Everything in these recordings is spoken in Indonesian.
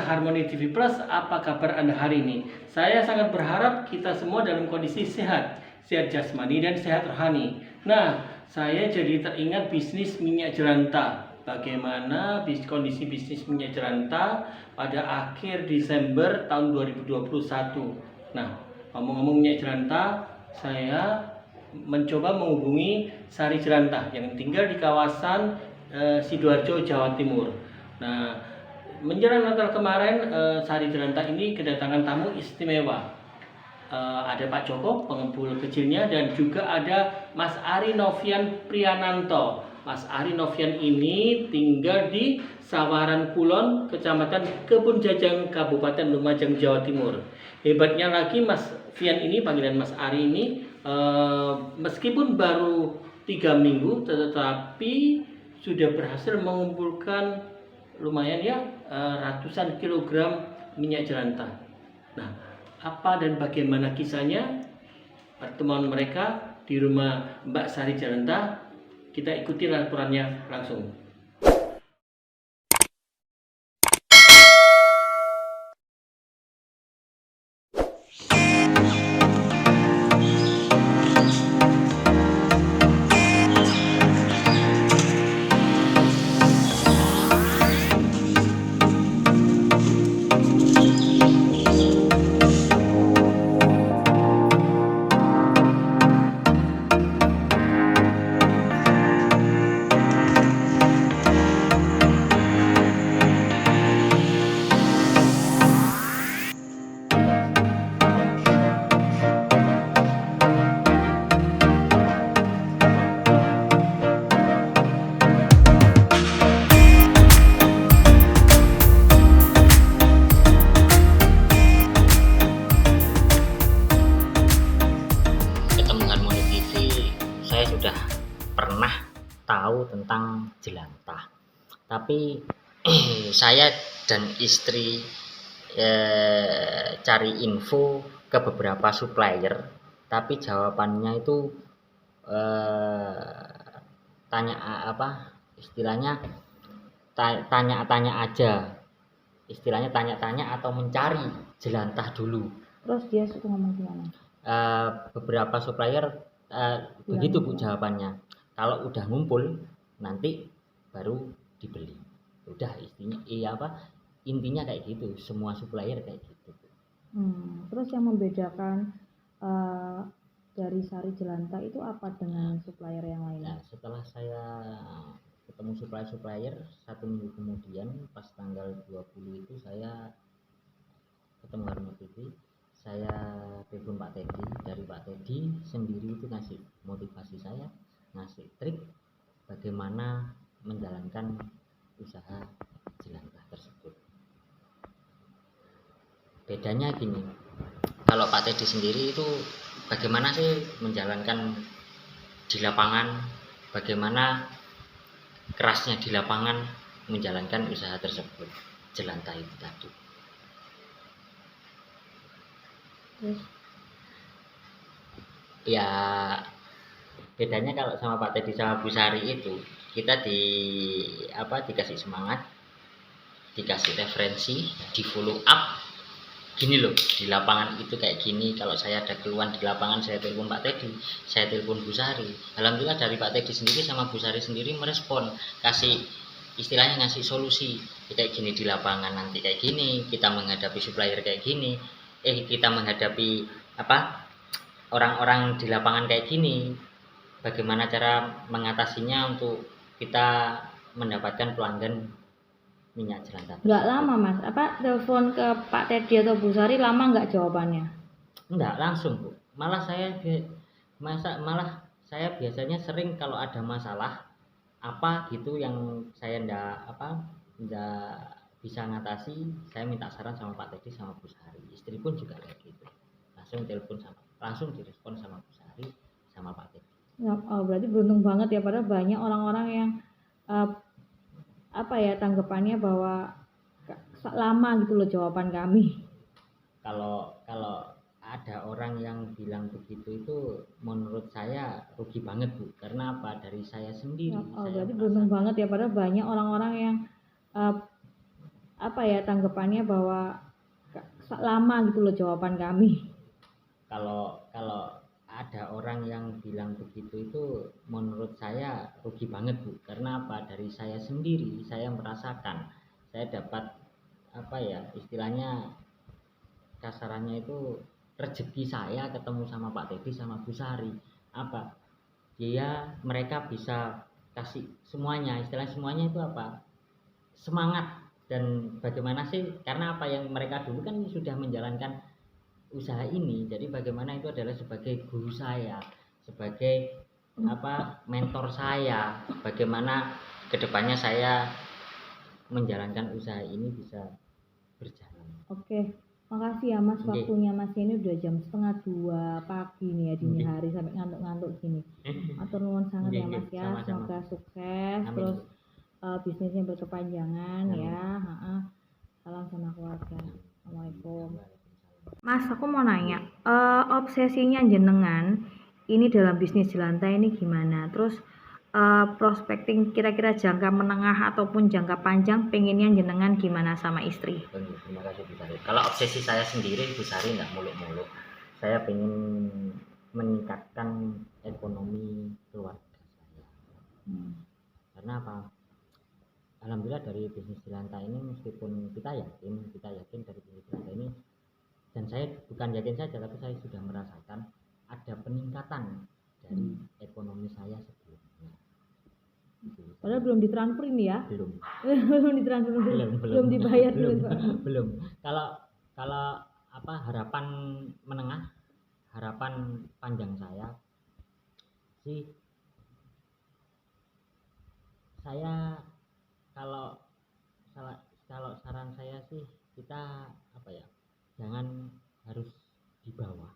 Harmony TV Plus, apa kabar Anda hari ini? Saya sangat berharap kita semua dalam kondisi sehat, sehat jasmani dan sehat rohani. Nah, saya jadi teringat bisnis minyak jelantah. Bagaimana kondisi bisnis minyak jelantah pada akhir Desember tahun 2021. Nah, ngomong-ngomong minyak jelantah, saya mencoba menghubungi Sari Jelantah yang tinggal di kawasan Sidoarjo, Jawa Timur. Nah, menjelang Natal kemarin, Sari Jelantah ini kedatangan tamu istimewa. Ada Pak Joko, pengepul kecilnya, dan juga ada Mas Ari Novian Priananto. Mas Ari Novian ini tinggal di Sawaran Kulon, Kecamatan Kebun Jajang, Kabupaten Lumajang, Jawa Timur. Hebatnya lagi Mas Vian ini, panggilan Mas Ari ini, meskipun baru 3 minggu, tetapi sudah berhasil mengumpulkan lumayan ya, ratusan kilogram minyak jelantah. Nah, apa dan bagaimana kisahnya pertemuan mereka di rumah Mbak Sari Jelantah? Kita ikuti laporannya langsung. Saya sudah pernah tahu tentang jelantah, tapi saya dan istri cari info ke beberapa supplier, tapi jawabannya itu tanya istilahnya tanya-tanya aja, istilahnya tanya-tanya atau mencari jelantah dulu. Terus dia suka ngomong gimana? Beberapa supplier begitu Bu jawabannya. Kalau udah ngumpul nanti baru dibeli. Udah intinya kayak gitu. Semua supplier kayak gitu. Terus yang membedakan dari Sari Jelantah itu apa dengan supplier yang lainnya? Nah, setelah saya ketemu supplier 1 minggu kemudian, pas tanggal 20 itu saya ketemu Harmony TV. Saya telepon Pak Teddy, dari Pak Teddy sendiri itu ngasih motivasi saya, ngasih trik bagaimana menjalankan usaha jelantah tersebut. Bedanya gini, kalau Pak Teddy sendiri itu bagaimana sih menjalankan di lapangan, bagaimana kerasnya di lapangan menjalankan usaha tersebut, jelantah itu tadi. Ya bedanya kalau sama Pak Teddy sama Bu Sari itu kita dikasih semangat, dikasih referensi, di follow up. Gini loh, di lapangan itu kayak gini. Kalau saya ada keluhan di lapangan, saya telepon Pak Teddy, saya telepon Bu Sari. Alhamdulillah dari Pak Teddy sendiri sama Bu Sari sendiri merespon, kasih istilahnya ngasih solusi. Kayak gini di lapangan nanti kayak gini, kita menghadapi supplier kayak gini, kita menghadapi orang-orang di lapangan kayak gini, bagaimana cara mengatasinya untuk kita mendapatkan pelanggan minyak jelantah. Nggak lama Mas, telepon ke Pak Teddy atau Bu Sari lama nggak jawabannya? Enggak langsung Bu, malah saya biasanya sering kalau ada masalah apa gitu yang saya enggak bisa ngatasi, saya minta saran sama Pak Teddy sama Bu Sari. Istri pun juga kayak gitu, langsung direspon sama Bu Sari sama Pak Teddy. Berarti beruntung banget ya, padahal banyak orang-orang yang tanggapannya bahwa lama gitu loh jawaban kami. Kalau ada orang yang bilang begitu itu menurut saya rugi banget Bu, karena apa, dari saya sendiri. Berarti beruntung banget ya, padahal banyak orang-orang yang apa ya tanggapannya bahwa lama gitu loh jawaban kami. Kalau ada orang yang bilang begitu itu menurut saya rugi banget Bu. Karena apa? Dari saya sendiri saya merasakan, saya dapat apa ya istilahnya kasarannya itu rezeki saya ketemu sama Pak Teddy sama Bu Sari. Apa? Mereka bisa kasih semuanya, istilah semuanya itu apa? Semangat. Dan bagaimana sih, karena apa yang mereka dulu kan sudah menjalankan usaha ini, jadi bagaimana itu adalah sebagai guru saya, sebagai apa mentor saya, bagaimana kedepannya saya menjalankan usaha ini bisa berjalan. Oke, makasih ya Mas, Oke. waktunya Mas ini udah jam 1:30 pagi nih ya, dini Oke. hari sampai ngantuk-ngantuk gini. Atur nuwun sangat Oke, ya oke. Mas ya, Sama-sama. semoga sukses, Amin. terus bisnisnya berkepanjangan Amin. ya. Salam sama keluarga. Assalamualaikum. Mas, aku mau nanya, obsesinya jenengan ini dalam bisnis jelantah ini gimana? Terus prospecting kira-kira jangka menengah ataupun jangka panjang pengennya jenengan gimana sama istri? Terima kasih Bu Sari. Kalau obsesi saya sendiri Bu Sari nggak muluk-muluk. Saya pengen meningkatkan ekonomi keluarga saya. Karena apa? Alhamdulillah dari bisnis jelantah ini meskipun kita yakin dari bisnis jelantah ini, dan saya bukan yakin saja tapi saya sudah merasakan ada peningkatan dari ekonomi saya sebelumnya. Padahal belum ditransfer ini ya? Belum. belum ditransfer, belum dibayar belum, dulu Pak. belum. Kalau apa harapan menengah, harapan panjang saya sih, saya kalau saran saya sih kita apa ya, jangan harus di bawah,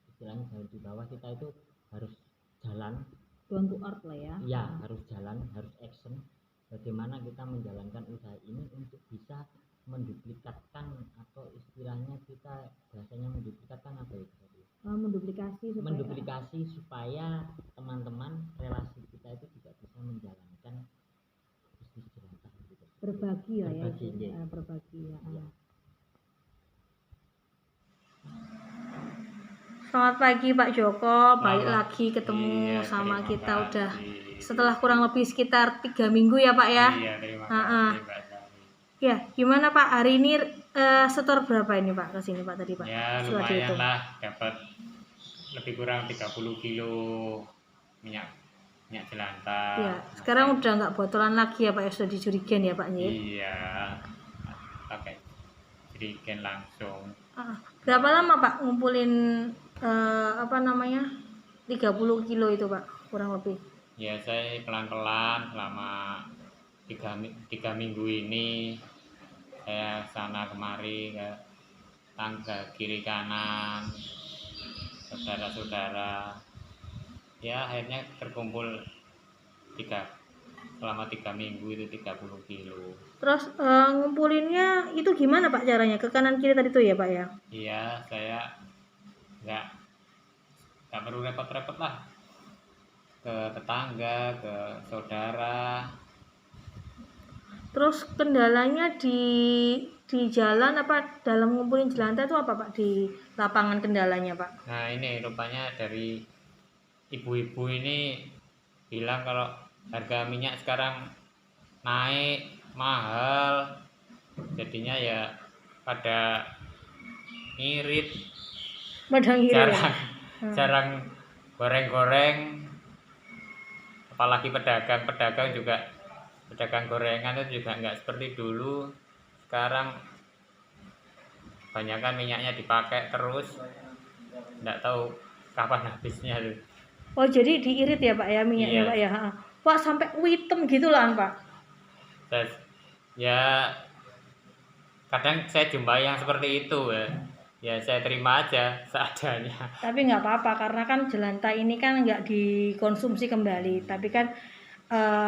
istilahnya jangan di bawah, kita itu harus jalan Down to earth lah ya. ya, harus jalan, harus action bagaimana kita menjalankan usaha ini untuk bisa menduplikatkan, atau istilahnya kita bahasanya menduplikatkan apa ya, menduplikasi supaya teman-teman relasi kita itu juga bisa menjalankan bisnis jelantah gitu. Berbagi lah ya. Berbagi ya. Selamat pagi Pak Joko, balik lagi ketemu sama kita udah setelah kurang lebih sekitar 3 minggu ya Pak ya. Iya, terima kasih Mbak Sari. Ya, gimana Pak hari ini setor berapa ini Pak ke sini Pak tadi Pak? Ya Setelah lumayan dihitung. lah, dapat lebih kurang 30 kilo minyak jelantah. Iya, sekarang udah nggak botolan lagi ya Pak ya, sudah dicurigen ya Pak ya. Iya, pakai jerigen langsung. Berapa lama Pak ngumpulin 30 kilo itu Pak kurang lebih? Ya saya pelan-pelan selama 3 minggu ini, saya sana kemari ke tangga kiri kanan saudara-saudara, ya akhirnya terkumpul selama 3 minggu itu 30 kilo. Terus ngumpulinnya itu gimana Pak caranya? Ke kanan kiri tadi tuh ya Pak ya? Iya, saya nggak perlu repot-repot lah, ke tetangga, ke saudara. Terus kendalanya di jalan apa dalam ngumpulin jelantah itu apa Pak, di lapangan kendalanya Pak? Nah ini rupanya dari ibu-ibu ini bilang kalau harga minyak sekarang naik mahal, jadinya ya pada ngirit, jarang goreng-goreng, apalagi pedagang juga, pedagang gorengan itu juga nggak seperti dulu. Sekarang kebanyakan minyaknya dipakai terus, nggak tahu kapan habisnya tuh. Oh jadi diirit ya Pak ya minyaknya? Iya. Pak ya? Pak sampai hitam gitu lah Pak? Ya kadang saya jumpai yang seperti itu ya saya terima aja seadanya. Tapi nggak apa-apa karena kan jelantah ini kan nggak dikonsumsi kembali, tapi kan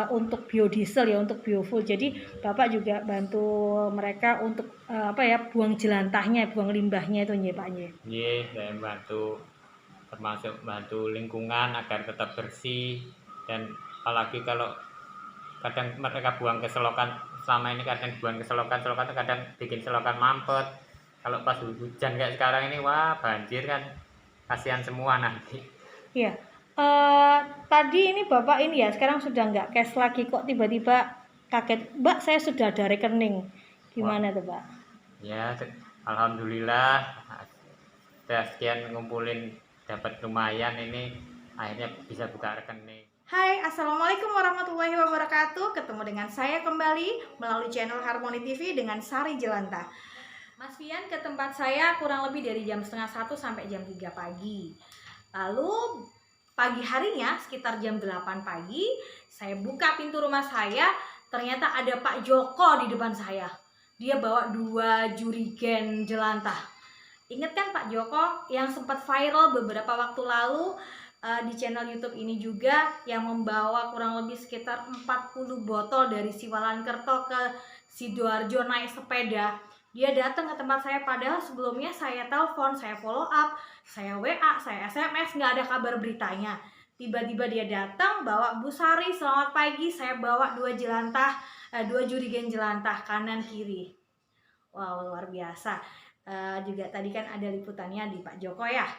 untuk biodiesel ya, untuk biofuel. Jadi Bapak juga bantu mereka untuk buang jelantahnya, buang limbahnya itu ya Pak ya. Iya, saya bantu, termasuk bantu lingkungan agar tetap bersih, dan apalagi kalau kadang mereka buang ke selama ini kadang buang ke selokan tuh kadang bikin selokan mampet. Kalau pas hujan kayak sekarang ini, wah banjir kan, kasihan semua nanti. Iya. Tadi ini Bapak ini ya, sekarang sudah nggak cash lagi kok tiba-tiba kaget. Mbak, saya sudah ada rekening. Gimana tuh, Pak? Ya, alhamdulillah saya sekian ngumpulin dapat lumayan ini, akhirnya bisa buka rekening. Hai, Assalamualaikum warahmatullahi wabarakatuh. Ketemu dengan saya kembali melalui channel Harmoni TV dengan Sari Jelantah. Mas Fian ke tempat saya kurang lebih dari jam setengah 1 sampai jam 3 pagi. Lalu pagi harinya sekitar jam 8 pagi saya buka pintu rumah saya, ternyata ada Pak Joko di depan saya. Dia bawa 2 jurigen jelantah. Ingat kan Pak Joko yang sempat viral beberapa waktu lalu di channel YouTube ini juga, yang membawa kurang lebih sekitar 40 botol dari Siwalankerto ke Sidoarjo naik sepeda. Dia datang ke tempat saya, padahal sebelumnya saya telepon, saya follow up, saya WA, saya SMS, nggak ada kabar beritanya. Tiba-tiba dia datang bawa, Bu Sari selamat pagi, saya bawa 2 jurigen jelantah kanan kiri. Wow, luar biasa. Juga tadi kan ada liputannya di Pak Joko ya.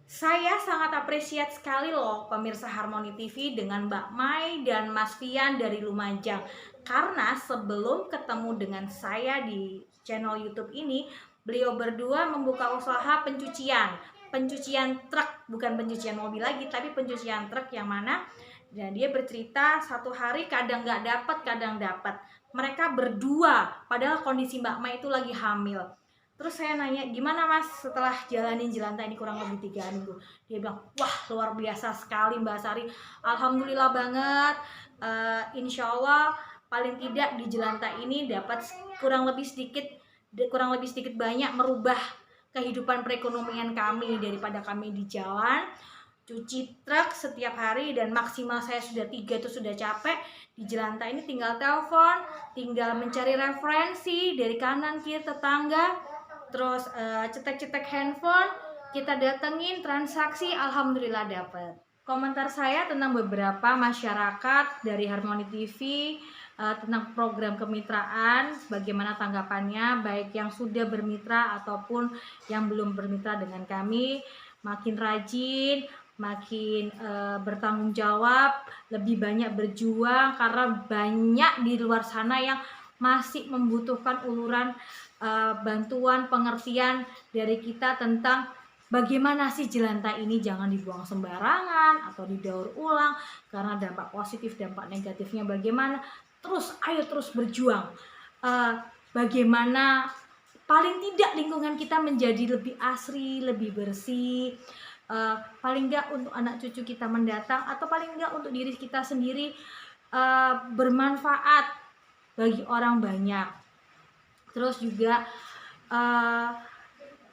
Saya sangat apresiat sekali loh pemirsa Harmoni TV dengan Mbak Mai dan Mas Fian dari Lumajang. Karena sebelum ketemu dengan saya di channel YouTube ini, beliau berdua membuka usaha pencucian truk, bukan pencucian mobil lagi, tapi pencucian truk, yang mana dan dia bercerita satu hari kadang nggak dapat, kadang dapat. Mereka berdua, padahal kondisi Mbak Mai itu lagi hamil. Terus saya nanya, gimana Mas setelah jalanin jelantah ini kurang lebih 3 minggu? Dia bilang, wah luar biasa sekali Mbak Sari, alhamdulillah banget. Insya Allah paling tidak di jelantah ini dapat kurang lebih sedikit banyak merubah kehidupan perekonomian kami, daripada kami di jalan cuci truk setiap hari dan maksimal saya sudah 3 itu sudah capek. Di jelantah ini tinggal telepon, tinggal mencari referensi dari kanan kiri tetangga, terus cetek-cetek handphone, kita datengin transaksi, alhamdulillah dapat. Komentar saya tentang beberapa masyarakat dari Harmoni TV tentang program kemitraan, bagaimana tanggapannya, baik yang sudah bermitra ataupun yang belum bermitra dengan kami. Makin rajin, makin bertanggung jawab, lebih banyak berjuang, karena banyak di luar sana yang masih membutuhkan uluran bantuan, pengertian dari kita tentang bagaimana sih jelantah ini jangan dibuang sembarangan atau didaur ulang, karena dampak positif, dampak negatifnya bagaimana. Ayo terus berjuang, bagaimana paling tidak lingkungan kita menjadi lebih asri, lebih bersih, paling enggak untuk anak cucu kita mendatang, atau paling enggak untuk diri kita sendiri bermanfaat bagi orang banyak. Terus juga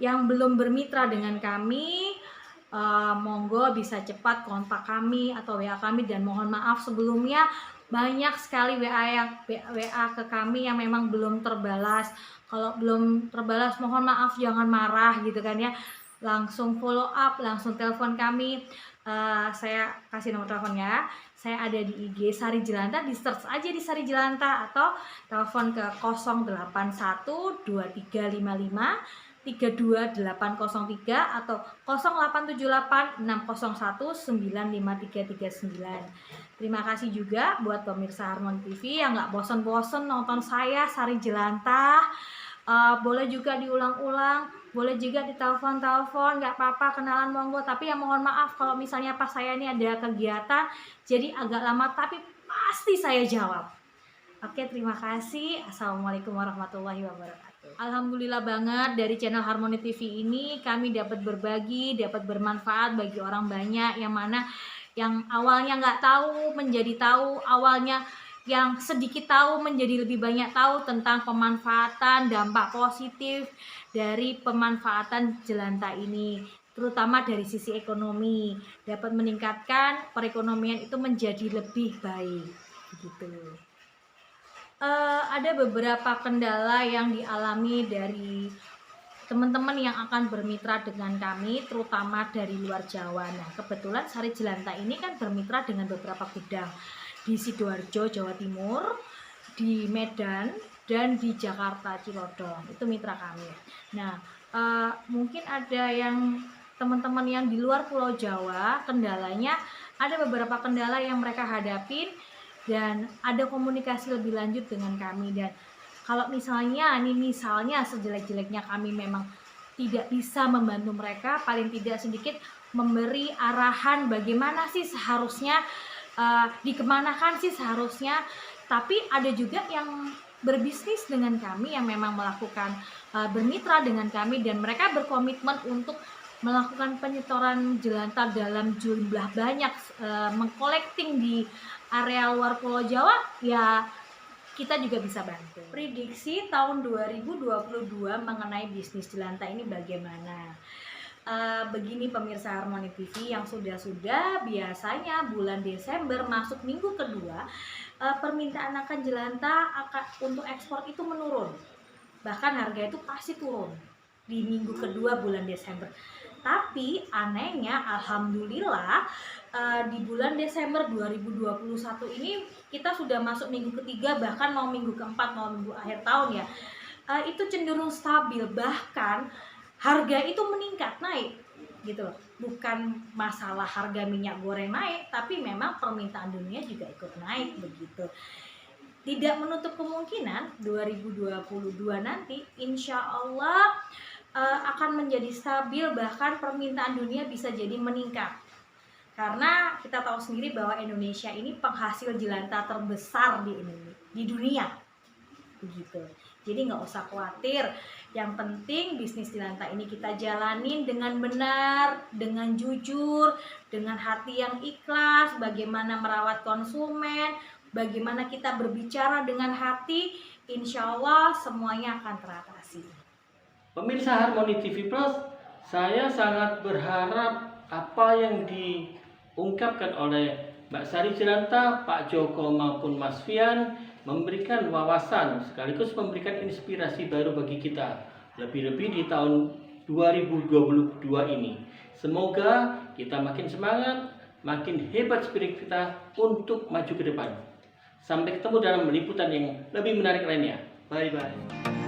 yang belum bermitra dengan kami, monggo bisa cepat kontak kami atau WA kami, dan mohon maaf sebelumnya banyak sekali WA ke kami yang memang belum terbalas. Kalau belum terbalas mohon maaf, jangan marah gitu kan ya, langsung follow up, langsung telepon kami. Saya kasih nomor teleponnya, saya ada di IG Sari Jelantah, di search aja di Sari Jelantah, atau telepon ke 0812355 32803 atau 087860195339. Terima kasih juga buat pemirsa Harmoni TV yang nggak bosan-bosan nonton saya Sari Jelantah. Boleh juga diulang-ulang, boleh juga ditelepon-telepon, nggak apa-apa, kenalan monggo. Tapi ya mohon maaf kalau misalnya pas saya ini ada kegiatan jadi agak lama, tapi pasti saya jawab. Oke, terima kasih. Assalamualaikum warahmatullahi wabarakatuh. Alhamdulillah banget dari channel Harmoni TV ini kami dapat berbagi, dapat bermanfaat bagi orang banyak, yang mana yang awalnya nggak tahu menjadi tahu, awalnya yang sedikit tahu menjadi lebih banyak tahu tentang pemanfaatan, dampak positif dari pemanfaatan jelantah ini, terutama dari sisi ekonomi, dapat meningkatkan perekonomian itu menjadi lebih baik gitu. Ada beberapa kendala yang dialami dari teman-teman yang akan bermitra dengan kami, terutama dari luar Jawa. Nah, kebetulan Sari Jelantah ini kan bermitra dengan beberapa gudang di Sidoarjo, Jawa Timur, di Medan dan di Jakarta Cilodong, itu mitra kami. Nah, mungkin ada yang teman-teman yang di luar Pulau Jawa, kendalanya ada beberapa kendala yang mereka hadapin dan ada komunikasi lebih lanjut dengan kami. Dan kalau misalnya sejelek-jeleknya kami memang tidak bisa membantu mereka, paling tidak sedikit memberi arahan bagaimana sih seharusnya, dikemanakan sih seharusnya. Tapi ada juga yang berbisnis dengan kami yang memang melakukan bermitra dengan kami dan mereka berkomitmen untuk melakukan penyetoran jelantah dalam jumlah banyak, mengkolekting di area luar Pulau Jawa, ya kita juga bisa bantu. Prediksi tahun 2022 mengenai bisnis jelantah ini bagaimana? Begini pemirsa Harmoni TV yang sudah biasanya bulan Desember masuk minggu kedua, permintaan akan jelantah untuk ekspor itu menurun, bahkan harga itu pasti turun di minggu kedua bulan Desember. Tapi anehnya alhamdulillah di bulan Desember 2021 ini kita sudah masuk minggu ketiga, bahkan mau minggu keempat, mau minggu akhir tahun ya, itu cenderung stabil, bahkan harga itu meningkat, naik gitu loh. Bukan masalah harga minyak goreng naik, tapi memang permintaan dunia juga ikut naik begitu. Tidak menutup kemungkinan 2022 nanti insya Allah akan menjadi stabil, bahkan permintaan dunia bisa jadi meningkat. Karena kita tahu sendiri bahwa Indonesia ini penghasil jelantah terbesar di dunia begitu. Jadi nggak usah khawatir, yang penting bisnis jelantah ini kita jalanin dengan benar, dengan jujur, dengan hati yang ikhlas, bagaimana merawat konsumen, bagaimana kita berbicara dengan hati, insya Allah semuanya akan teratasi. Pemirsa Harmoni TV Plus, saya sangat berharap apa yang diungkapkan oleh Mbak Sari Jelantah, Pak Joko maupun Mas Fian memberikan wawasan sekaligus memberikan inspirasi baru bagi kita, lebih-lebih di tahun 2022 ini. Semoga kita makin semangat, makin hebat spirit kita untuk maju ke depan. Sampai ketemu dalam liputan yang lebih menarik lainnya. Bye-bye.